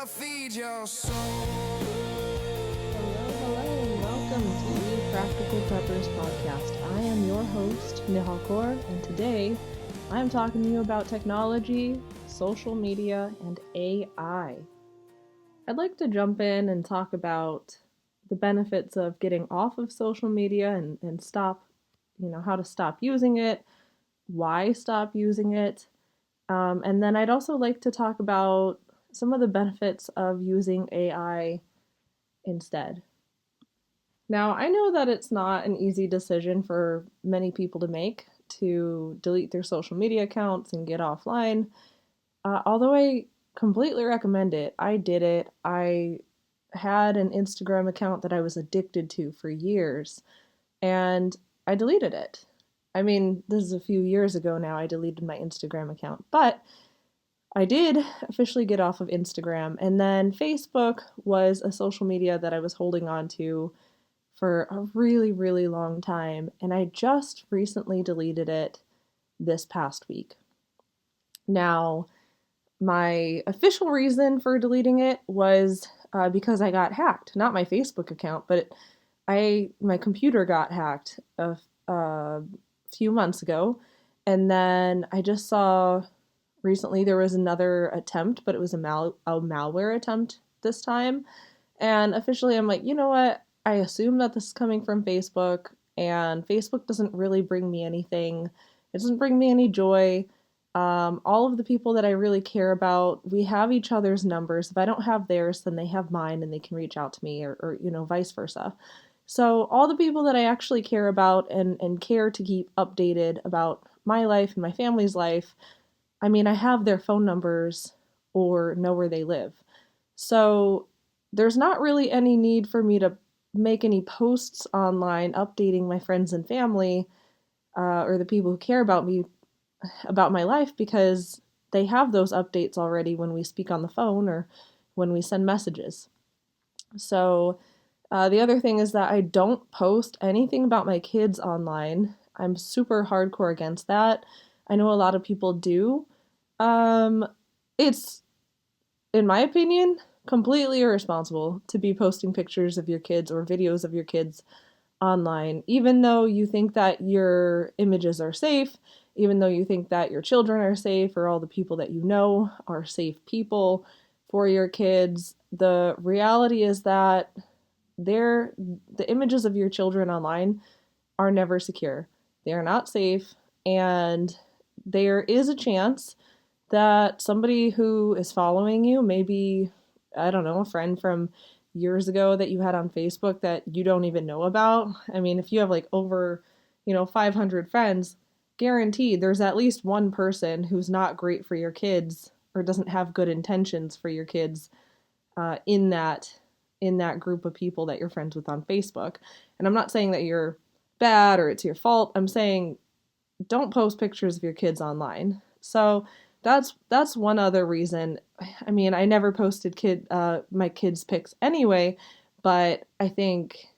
feed your soul. Hello, and welcome to the Practical Preppers Podcast. I am your host, Nihal Kaur, and today I'm talking to you about technology, social media, and AI. I'd like to jump in and talk about the benefits of getting off of social media and stop, how to stop using it, why stop using it. And then I'd also like to talk about some of the benefits of using AI instead. Now, I know that it's not an easy decision for many people to make to delete their social media accounts and get offline. Although I completely recommend it, I did it. I had an Instagram account that I was addicted to for years, and I deleted it. I mean, this is a few years ago now, I deleted my Instagram account, but I did officially get off of Instagram, and then Facebook was a social media that I was holding on to for a really, really long time, and I just recently deleted it this past week. Now, my official reason for deleting it was because I got hacked. Not my Facebook account, but my computer got hacked a few months ago, and then I just saw recently there was another attempt, but it was a malware attempt this time. And officially, I'm like, you know what? I assume that this is coming from Facebook, and Facebook doesn't really bring me anything. It doesn't bring me any joy. All of the people that I really care about, we have each other's numbers. If I don't have theirs, then they have mine and they can reach out to me, or vice versa. So, all the people that I actually care about and care to keep updated about my life and my family's life, I mean, I have their phone numbers or know where they live. So there's not really any need for me to make any posts online updating my friends and family or the people who care about me, about my life, because they have those updates already when we speak on the phone or when we send messages. So the other thing is that I don't post anything about my kids online. I'm super hardcore against that. I know a lot of people do. Um, it's, in my opinion, completely irresponsible to be posting pictures of your kids or videos of your kids online, even though you think that your images are safe, even though you think that your children are safe or all the people that you know are safe people for your kids. The reality is that the images of your children online are never secure. They are not safe, and there is a chance that somebody who is following you, maybe, I don't know, a friend from years ago that you had on Facebook that you don't even know about. I mean, if you have like over, 500 friends, guaranteed there's at least one person who's not great for your kids or doesn't have good intentions for your kids in that group of people that you're friends with on Facebook. And I'm not saying that you're bad or it's your fault. I'm saying don't post pictures of your kids online. So that's one other reason. I mean, I never posted my kids' pics anyway, but I think,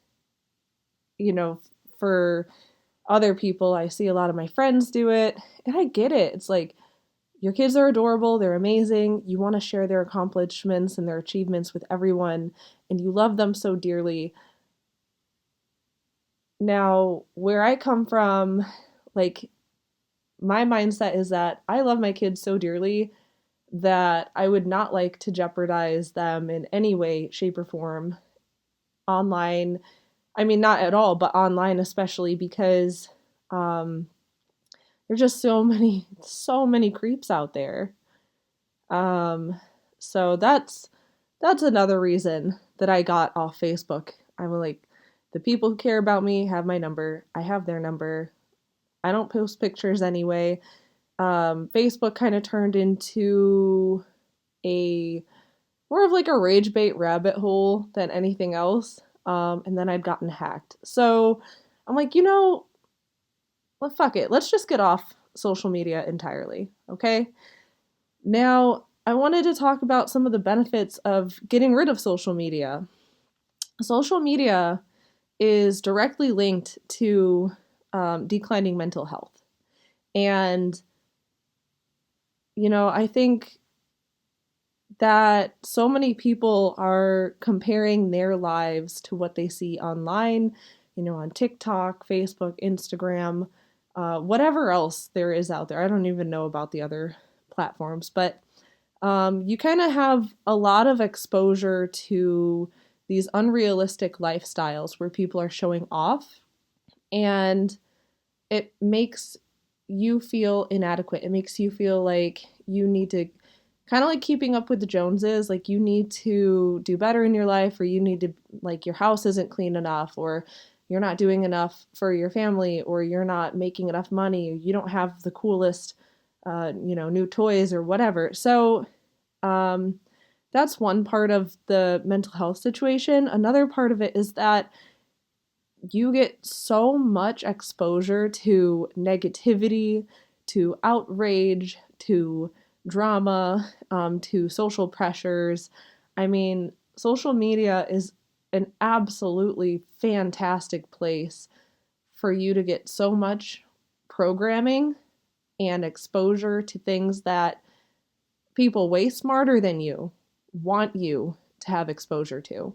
for other people, I see a lot of my friends do it, and I get it. It's like your kids are adorable, they're amazing. You want to share their accomplishments and their achievements with everyone, and you love them so dearly. Now, where I come from, like, my mindset is that I love my kids so dearly that I would not like to jeopardize them in any way, shape, or form online. I mean, not at all, but online especially, because um, there's just so many creeps out there. Um, so that's another reason that I got off Facebook. I'm like, the people who care about me have my number. I have their number. I don't post pictures anyway. Facebook kind of turned into a more of like a rage bait rabbit hole than anything else. And then I'd gotten hacked. So I'm like, well, fuck it. Let's just get off social media entirely. Okay. Now, I wanted to talk about some of the benefits of getting rid of social media. Social media is directly linked to declining mental health. And, I think that so many people are comparing their lives to what they see online, on TikTok, Facebook, Instagram, whatever else there is out there. I don't even know about the other platforms, but you kind of have a lot of exposure to these unrealistic lifestyles where people are showing off, and it makes you feel inadequate. It makes you feel like you need to, kind of like keeping up with the Joneses, like you need to do better in your life, or you need to, like, your house isn't clean enough, or you're not doing enough for your family, or you're not making enough money, you don't have the coolest, new toys or whatever. So, um, that's one part of the mental health situation. Another part of it is that you get so much exposure to negativity, to outrage, to drama, to social pressures. I mean, social media is an absolutely fantastic place for you to get so much programming and exposure to things that people way smarter than you want you to have exposure to.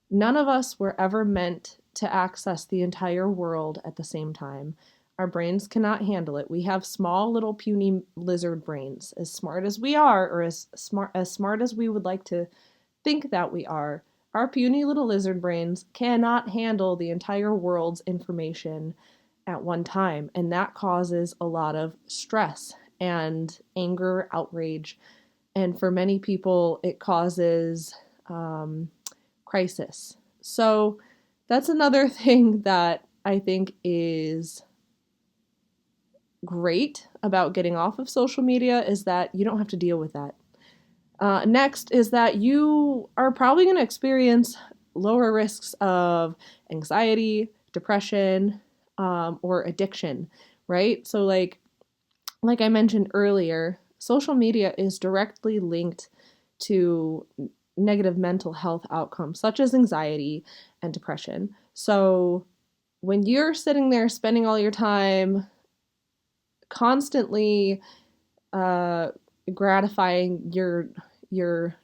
None of us were ever meant to access the entire world at the same time. Our brains cannot handle it. We have small little puny lizard brains. As smart as we are, or as smart as we would like to think that we are, our puny little lizard brains cannot handle the entire world's information at one time, and that causes a lot of stress and anger, outrage, and for many people, it causes crisis. So that's another thing that I think is great about getting off of social media, is that you don't have to deal with that. Next is that you are probably going to experience lower risks of anxiety, depression, or addiction, right? So like I mentioned earlier, social media is directly linked to negative mental health outcomes such as anxiety and depression. So when you're sitting there spending all your time constantly uh, gratifying your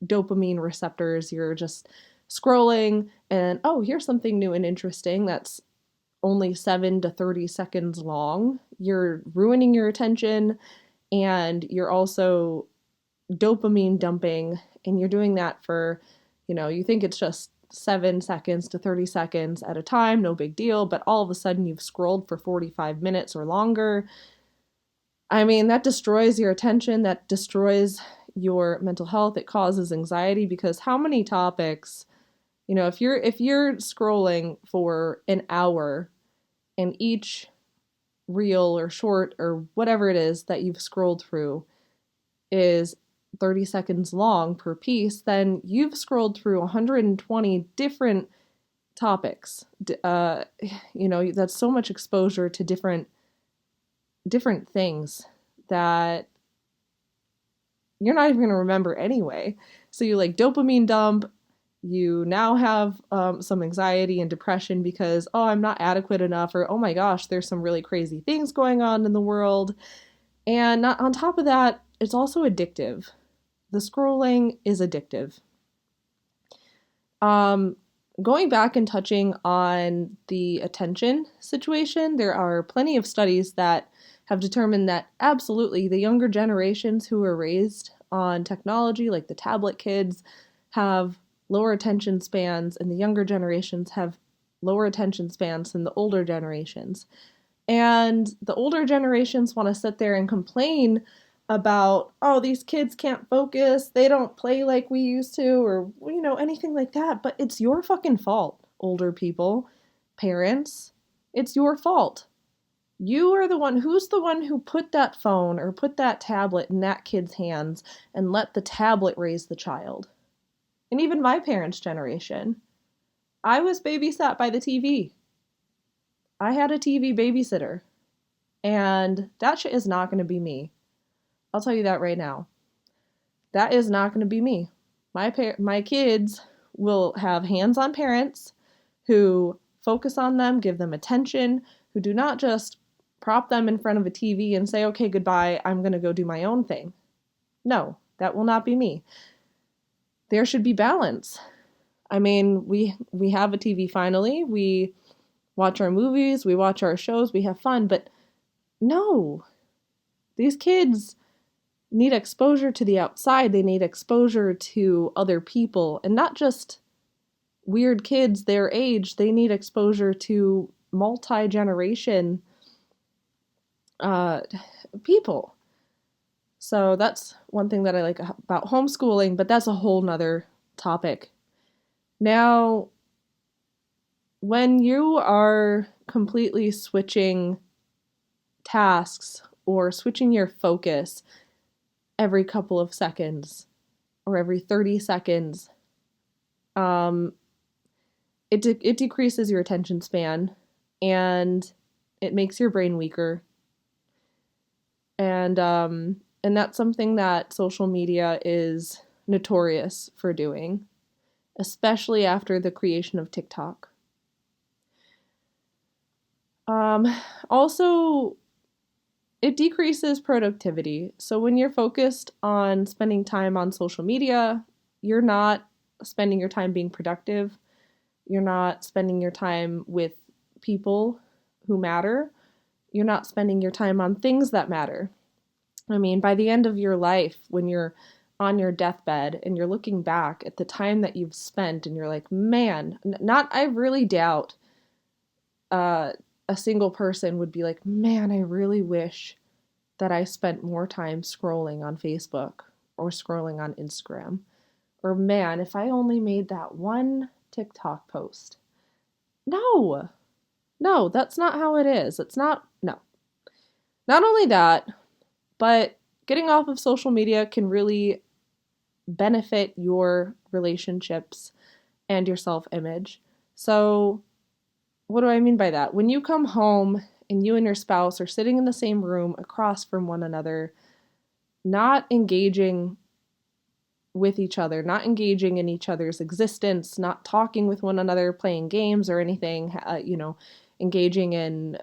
dopamine receptors, you're just scrolling and, oh, here's something new and interesting that's only 7 to 30 seconds long. You're ruining your attention, and you're also dopamine dumping, and you're doing that for, you think it's just 7 seconds to 30 seconds at a time, no big deal, but all of a sudden you've scrolled for 45 minutes or longer. I mean, that destroys your attention, that destroys your mental health, it causes anxiety, because how many topics, if you're scrolling for an hour, and each reel or short or whatever it is that you've scrolled through is 30 seconds long per piece, then you've scrolled through 120 different topics. That's so much exposure to different things that you're not even going to remember anyway. So you dopamine dump. You now have some anxiety and depression because, oh, I'm not adequate enough, or, oh my gosh, there's some really crazy things going on in the world. And not, on top of that, it's also addictive. The scrolling is addictive. Um, Going back and touching on the attention situation, there are plenty of studies that have determined that absolutely the younger generations who are raised on technology, like the tablet kids, have lower attention spans, and the younger generations have lower attention spans than the older generations. And the older generations want to sit there and complain about, oh, these kids can't focus, they don't play like we used to, or, anything like that. But it's your fucking fault, older people, parents. It's your fault. You are who's the one who put that phone or put that tablet in that kid's hands and let the tablet raise the child. And even my parents' generation, I was babysat by the TV. I had a TV babysitter. And that shit is not going to be me. I'll tell you that right now. That is not going to be me. My kids will have hands-on parents who focus on them, give them attention, who do not just prop them in front of a TV and say, okay, goodbye, I'm going to go do my own thing. No, that will not be me. there should be balance. I mean, we have a TV finally. We watch our movies, we watch our shows, we have fun, but no. These kids need exposure to the outside. They need exposure to other people, and not just weird kids their age. They need exposure to multi-generation people. So that's one thing that I like about homeschooling, but that's a whole nother topic. Now, when you are completely switching tasks or switching your focus every couple of seconds or every 30 seconds, it decreases your attention span, and it makes your brain weaker. And that's something that social media is notorious for doing, especially after the creation of TikTok. Also, it decreases productivity. So when you're focused on spending time on social media, you're not spending your time being productive. You're not spending your time with people who matter. You're not spending your time on things that matter. I mean, by the end of your life, when you're on your deathbed and you're looking back at the time that you've spent and you're like, man, I really doubt a single person would be like, man, I really wish that I spent more time scrolling on Facebook or scrolling on Instagram. Or man, if I only made that one TikTok post. No, that's not how it is. It's not, no. Not only that, but getting off of social media can really benefit your relationships and your self-image. So, what do I mean by that? When you come home and you and your spouse are sitting in the same room across from one another, not engaging with each other, not engaging in each other's existence, not talking with one another, playing games or anything, engaging in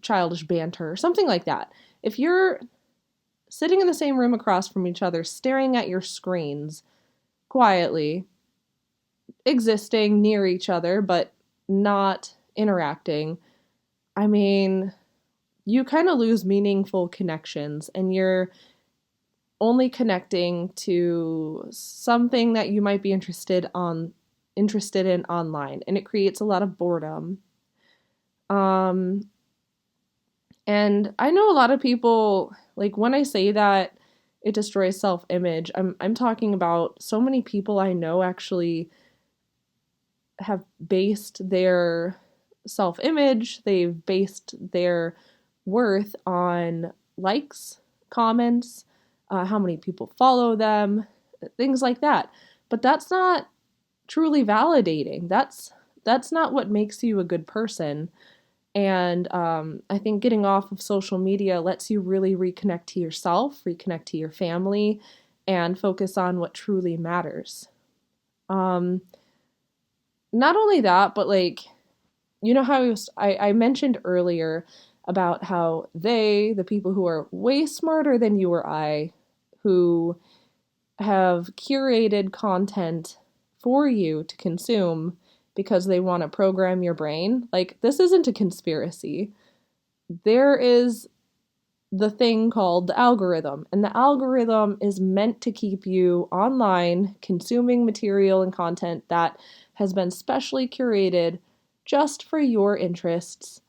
childish banter or something like that. If you're sitting in the same room across from each other, staring at your screens quietly, existing near each other, but not interacting, I mean, you kind of lose meaningful connections, and you're only connecting to something that you might be interested in online, and it creates a lot of boredom. And I know a lot of people, like, when I say that it destroys self-image, I'm talking about so many people I know actually have based their self-image, they've based their worth on likes, comments, how many people follow them, things like that. But that's not truly validating. That's not what makes you a good person. And I think getting off of social media lets you really reconnect to yourself, reconnect to your family, and focus on what truly matters. Not only that, but like, you know how I mentioned earlier about how the people who are way smarter than you or I, who have curated content for you to consume because they want to program your brain. Like, this isn't a conspiracy. There is the thing called the algorithm, and the algorithm is meant to keep you online consuming material and content that has been specially curated just for your interests,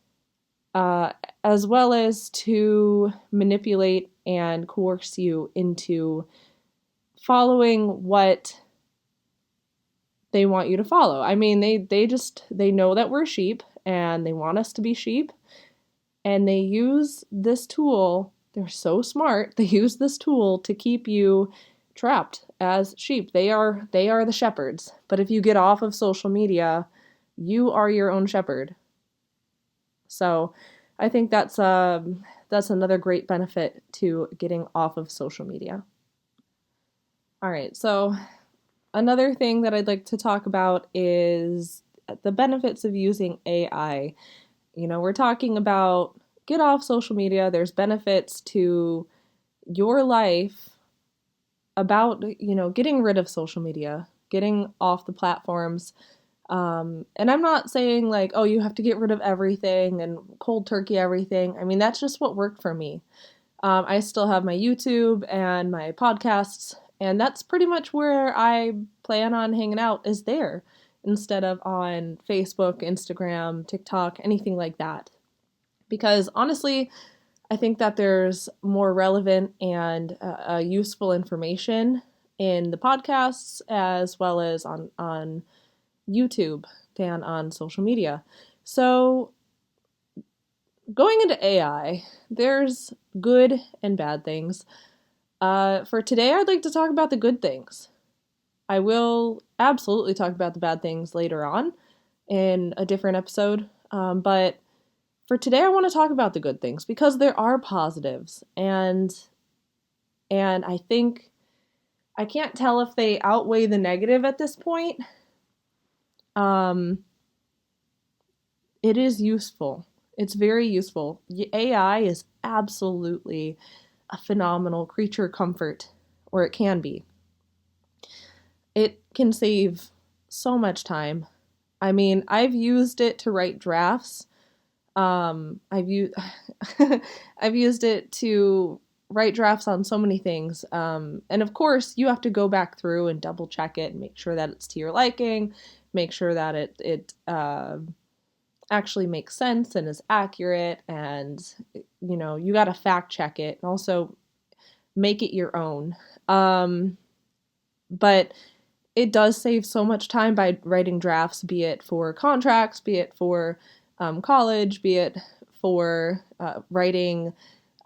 as well as to manipulate and coerce you into following what they want you to follow. I mean, they know that we're sheep and they want us to be sheep, and they use this tool. They're so smart. They use this tool to keep you trapped as sheep. They are the shepherds. But if you get off of social media, you are your own shepherd. So, I think that's another great benefit to getting off of social media. All right, so another thing that I'd like to talk about is the benefits of using AI. You know, we're talking about get off social media. There's benefits to your life about, getting rid of social media, getting off the platforms. And I'm not saying like, oh, you have to get rid of everything and cold turkey everything. I mean, that's just what worked for me. I still have my YouTube and my podcasts, and that's pretty much where I plan on hanging out, is there, instead of on Facebook, Instagram, TikTok, anything like that. Because honestly, I think that there's more relevant and useful information in the podcasts as well as on YouTube than on social media. So, going into AI, there's good and bad things. For today, I'd like to talk about the good things. I will absolutely talk about the bad things later on in a different episode, but for today, I want to talk about the good things because there are positives, and I think I can't tell if they outweigh the negative at this point. Um, it is useful. It's very useful. AI is absolutely a phenomenal creature comfort, or it can be. It can save so much time. I mean, I've used it to write drafts. I've used I've used it to write drafts on so many things. And of course, you have to go back through and double check it and make sure that it's to your liking, make sure that it actually makes sense and is accurate, and you got to fact check it and also make it your own. But it does save so much time by writing drafts, be it for contracts, be it for college, be it for writing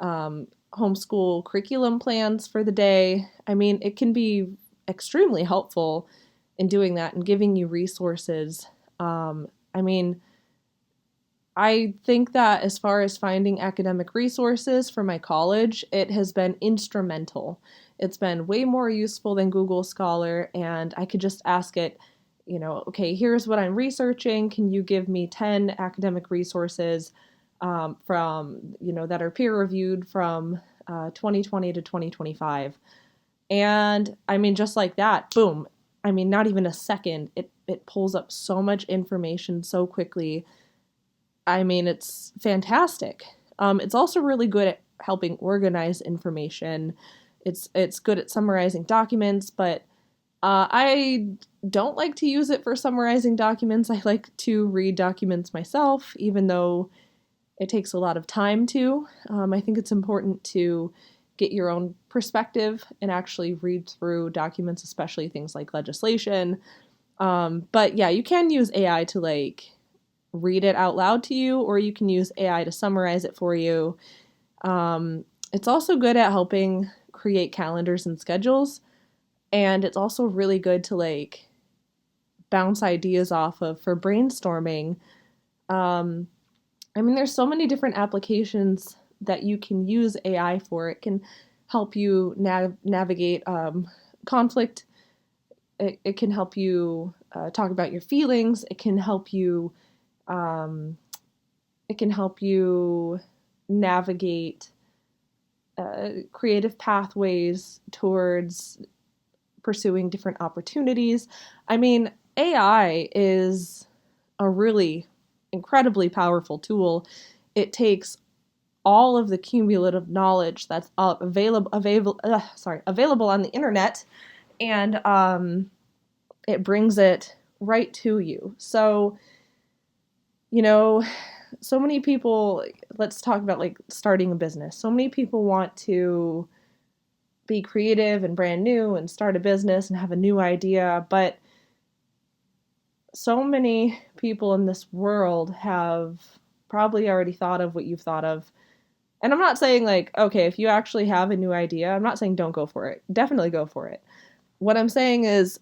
homeschool curriculum plans for the day. I mean, it can be extremely helpful in doing that and giving you resources. I mean, I think that as far as finding academic resources for my college, it has been instrumental. It's been way more useful than Google Scholar, and I could just ask it, okay, here's what I'm researching. Can you give me 10 academic resources from, that are peer reviewed from 2020 to 2025? And I mean, just like that, boom. I mean, not even a second. It pulls up so much information so quickly. I mean, it's fantastic. It's also really good at helping organize information. It's good at summarizing documents, but I don't like to use it for summarizing documents. I like to read documents myself, even though it takes a lot of time to. I think it's important to get your own perspective and actually read through documents, especially things like legislation. But yeah, you can use AI to read it out loud to you, or you can use AI to summarize it for you. It's also good at helping create calendars and schedules, and it's also really good to bounce ideas off of for brainstorming. I mean, there's so many different applications that you can use AI for. It can help you navigate conflict. It can help you talk about your feelings. It can help you navigate creative pathways towards pursuing different opportunities. I mean, AI is a really incredibly powerful tool. It takes all of the cumulative knowledge that's available on the internet, and it brings it right to you. So, so many people, let's talk about starting a business. So many people want to be creative and brand new and start a business and have a new idea, but so many people in this world have probably already thought of what you've thought of. And I'm not saying okay, if you actually have a new idea, I'm not saying don't go for it. Definitely go for it. What I'm saying is,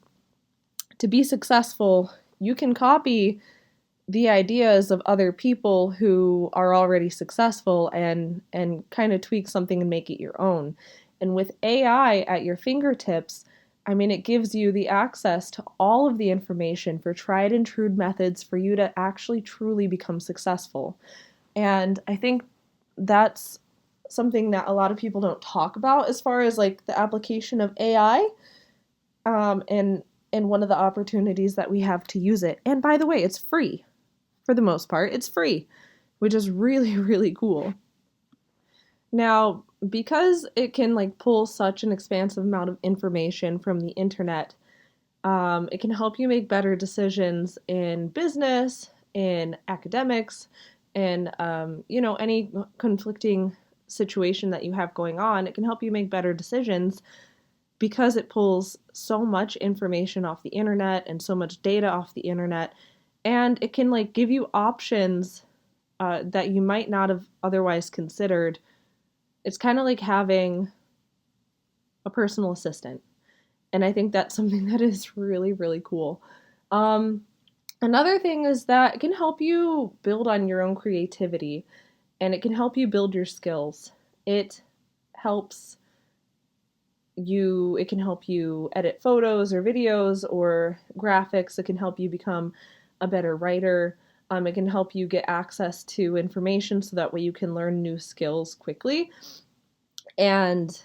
to be successful, you can copy the ideas of other people who are already successful and kind of tweak something and make it your own. And with AI at your fingertips, I mean, it gives you the access to all of the information for tried and true methods for you to actually truly become successful. And I think that's something that a lot of people don't talk about as far as like the application of AI, and one of the opportunities that we have to use it. And by the way, it's free for the most part. It's free, which is really, really cool. Now, because it can like pull such an expansive amount of information from the internet, it can help you make better decisions in business, in academics, in any conflicting situation that you have going on. It can help you make better decisions because it pulls so much information off the internet and so much data off the internet, and it can like give you options that you might not have otherwise considered. It's kind of like having a personal assistant. And I think that's something that is really, really cool. Another thing is that it can help you build on your own creativity, and it can help you build your skills. It helps it can help you edit photos or videos or graphics. It can help you become a better writer. It can help you get access to information so that way you can learn new skills quickly. And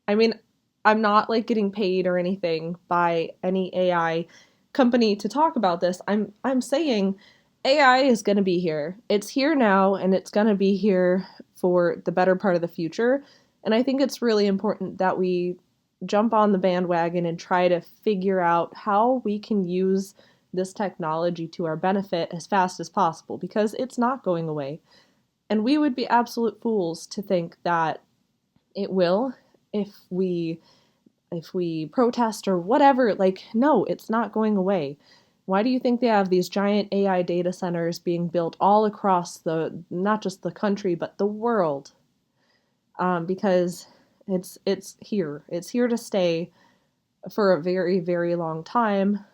I mean, I'm not like getting paid or anything by any AI company to talk about this. I'm saying AI is going to be here. It's here now, and it's going to be here for the better part of the future. And I think it's really important that we jump on the bandwagon and try to figure out how we can use this technology to our benefit as fast as possible, because it's not going away. And we would be absolute fools to think that it will if we protest or whatever. Like, no, it's not going away. Why do you think they have these giant AI data centers being built all across not just the country, but the world? Because it's here. It's here to stay for a very, very long time.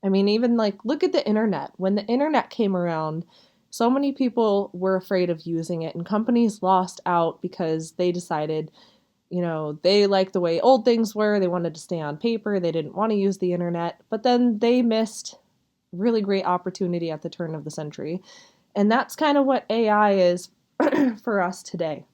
I mean, even like, look at the internet. When the internet came around, so many people were afraid of using it, and companies lost out because they decided, they liked the way old things were. They wanted to stay on paper. They didn't want to use the internet. But then they missed really great opportunity at the turn of the century. And that's kind of what AI is for us today.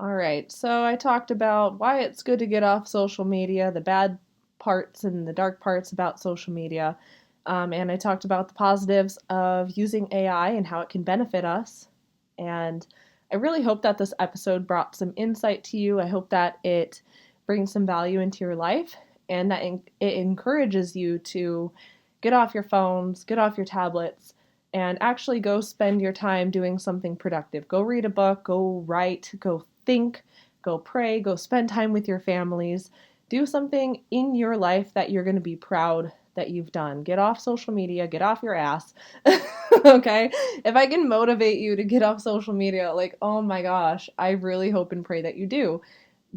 All right, so I talked about why it's good to get off social media, the bad parts and the dark parts about social media. And I talked about the positives of using AI and how it can benefit us. And I really hope that this episode brought some insight to you. I hope that it brings some value into your life, and that it encourages you to get off your phones, get off your tablets, and actually go spend your time doing something productive. Go read a book, go write, go think, go pray, go spend time with your families. Do something in your life that you're going to be proud that you've done. Get off social media, get off your ass. Okay? If I can motivate you to get off social media, like, oh my gosh, I really hope and pray that you do.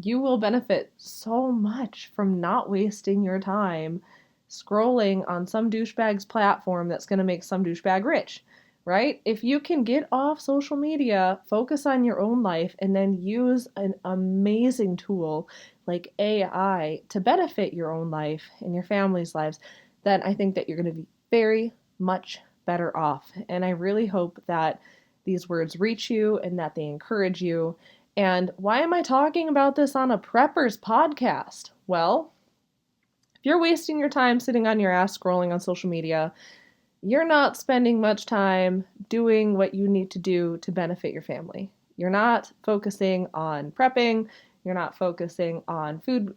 You will benefit so much from not wasting your time scrolling on some douchebag's platform that's going to make some douchebag rich, right? If you can get off social media, focus on your own life, and then use an amazing tool like AI to benefit your own life and your family's lives, then I think that you're going to be very much better off. And I really hope that these words reach you and that they encourage you. And why am I talking about this on a Preppers podcast? Well, if you're wasting your time sitting on your ass scrolling on social media, you're not spending much time doing what you need to do to benefit your family. You're not focusing on prepping. You're not focusing on food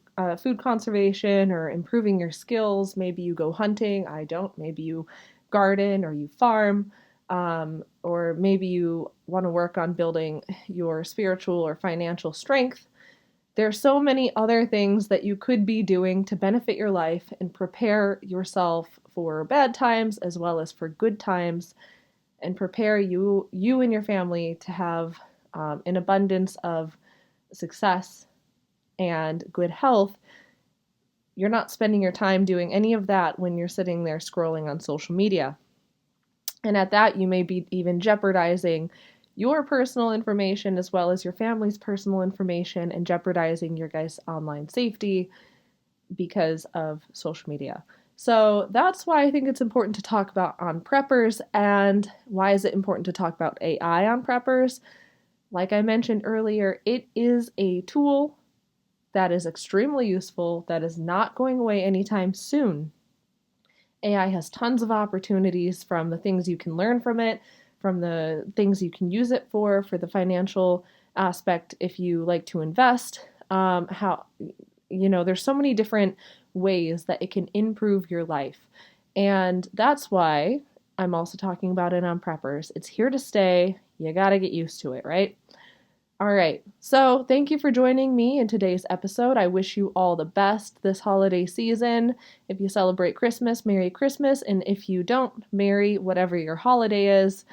conservation or improving your skills. Maybe you go hunting. I don't. Maybe you garden or you farm. Or maybe you want to work on building your spiritual or financial strength. There are so many other things that you could be doing to benefit your life and prepare yourself for bad times as well as for good times, and prepare you and your family to have an abundance of success and good health. You're not spending your time doing any of that when you're sitting there scrolling on social media. And at that, you may be even jeopardizing your personal information as well as your family's personal information, and jeopardizing your guys' online safety because of social media. So that's why I think it's important to talk about on Preppers. And why is it important to talk about AI on Preppers? Like I mentioned earlier, it is a tool that is extremely useful, that is not going away anytime soon. AI has tons of opportunities, from the things you can learn from it, from the things you can use it for the financial aspect if you like to invest. There's so many different ways that it can improve your life. And that's why I'm also talking about it on Preppers. It's here to stay. You got to get used to it, right? All right. So, thank you for joining me in today's episode. I wish you all the best this holiday season. If you celebrate Christmas, Merry Christmas. And if you don't, Merry whatever your holiday is.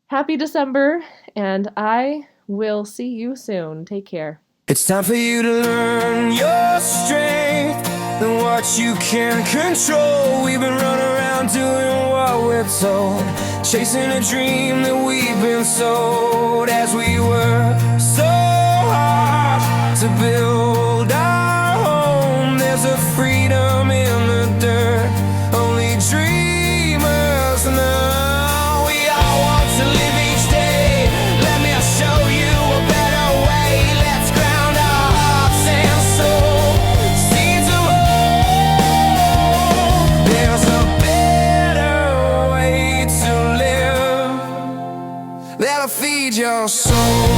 Happy December, and I will see you soon. Take care. It's time for you to learn your strength and what you can control. We've been running around doing what we're told, chasing a dream that we've been sold, as we work so hard to build our home. There's a freedom in the dirt only dreamers know. We all want to live each day. Let me show you a better way. Let's ground our hearts and souls. Seeds of hope. There's a better way to live that'll feed your soul.